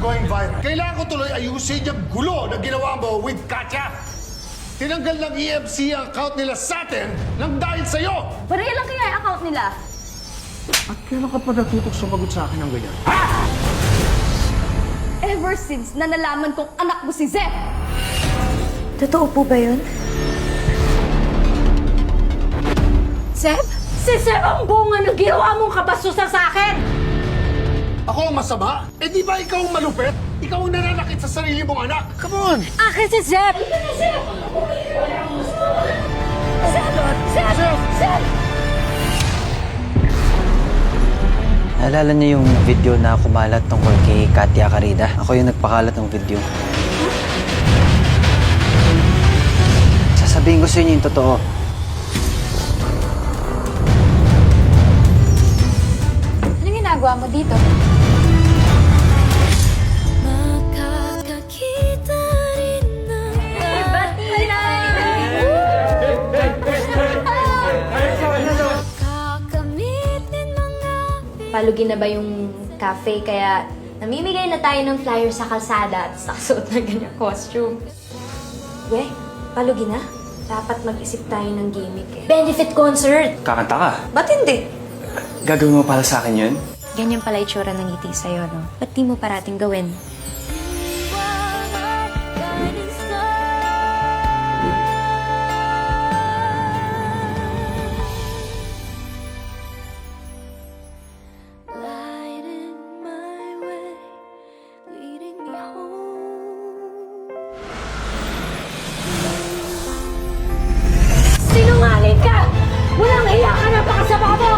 going viral. Kailangan ko tuloy ayusin yung gulo na ginawa mo with Katya. Tinanggal ng EMC ang account nila sa atin nang dahil sa'yo. Baril lang kaya yung account nila. At kailan ka pa natutok sumagot sa akin ng ganyan? Ever since na nalaman kong anak mo si Zep. Totoo po ba yun? Zep? Si Zep ang bunga ng ginawa mong kabastusan sa akin! Ako ang masama? Eh di ba ikaw ang malupit? Ikaw ang nananakit sa sarili mong anak. Come on! Akin si Zep! Zep! Zep! Zep! Zep! Naalala niyo yung video na kumalat tungkol kay Katya Carida? Ako yung nagpakalat ng video. Sasabihin ko sa inyo yung totoo. Anong ginagawa mo dito? Palugin na ba yung cafe, kaya namimigay na tayo ng flyer sa kalsada at nakasuot na ganyang costume. We, palugin na. Dapat mag-isip tayo ng gimmick eh. Benefit concert! Kakanta ka? Ba't hindi? Gagawin mo pala sa akin yun? Ganyan pala itsura ng ngiti sa'yo, no? Ba't di mo parating gawin? Sinungaling ka! Walang iya ka na pakasama mo!